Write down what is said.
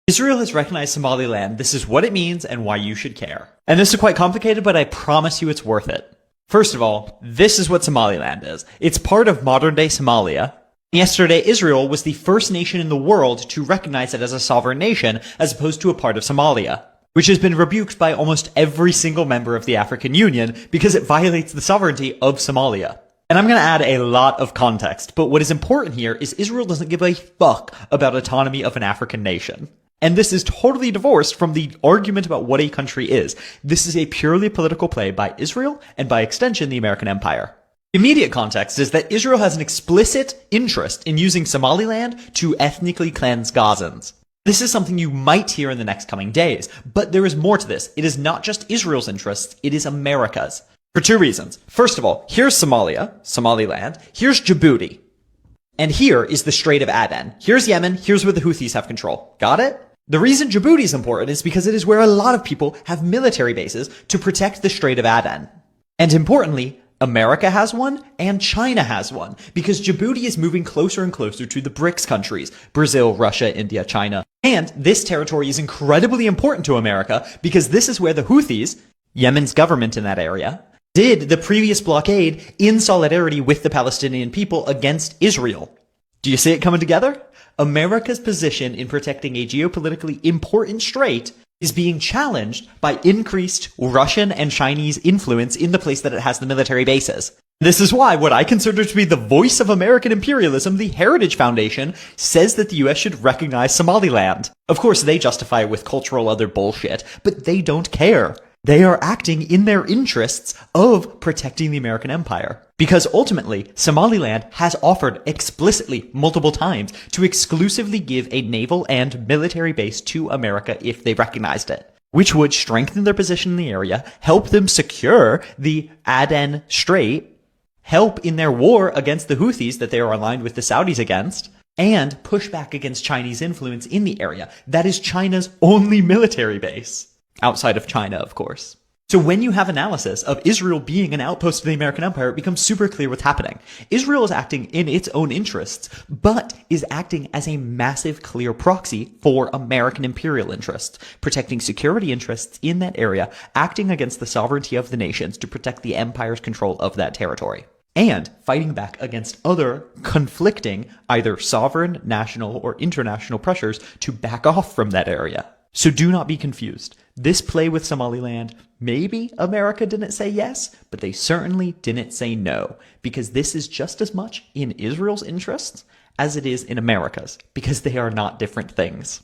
Israel has recognized Somaliland. This is what it means and why you should care. And this is quite complicated, but I promise you it's worth it. First of all, this is what Somaliland is. It's part of modern-day Somalia. Yesterday, Israel was the first nation in the world to recognize it as a sovereign nation, as opposed to a part of Somalia, which has been rebuked by almost every single member of the African Union because it violates the sovereignty of Somalia. And I'm going to add a lot of context, but what is important here is Israel doesn't give a fuck about autonomy of an African nation. And this is totally divorced from the argument about what a country is. This is a purely political play by Israel and by extension the American empire. Immediate context is that Israel has an explicit interest in using Somaliland to ethnically cleanse Gazans. This is something you might hear in the next coming days, but there is more to this. It is not just Israel's interests, it is America's. For two reasons. First of all, here's Somaliland, here's Djibouti. And here is the Strait of Aden. Here's Yemen, here's where the Houthis have control. Got it? The reason Djibouti is important is because it is where a lot of people have military bases to protect the Strait of Aden. And importantly, America has one and China has one, because Djibouti is moving closer and closer to the BRICS countries, Brazil, Russia, India, China. And this territory is incredibly important to America because this is where the Houthis, Yemen's government in that area, did the previous blockade in solidarity with the Palestinian people against Israel. Do you see it coming together? America's position in protecting a geopolitically important strait is being challenged by increased Russian and Chinese influence in the place that it has the military bases. This is why what I consider to be the voice of American imperialism, the Heritage Foundation, says that the US should recognize Somaliland. Of course, they justify it with cultural other bullshit, but they don't care. They are acting in their interests of protecting the American empire. Because ultimately, Somaliland has offered explicitly multiple times to exclusively give a naval and military base to America if they recognized it, which would strengthen their position in the area, help them secure the Aden Strait, help in their war against the Houthis that they are aligned with the Saudis against, and push back against Chinese influence in the area. That is China's only military base. Outside of China, of course. So when you have analysis of Israel being an outpost of the American empire, it becomes super clear what's happening. Israel is acting in its own interests, but is acting as a massive clear proxy for American imperial interests, protecting security interests in that area, acting against the sovereignty of the nations to protect the empire's control of that territory, and fighting back against other conflicting, either sovereign, national, or international pressures to back off from that area. So do not be confused. This play with Somaliland, maybe America didn't say yes, but they certainly didn't say no, because this is just as much in Israel's interests as it is in America's, because they are not different things.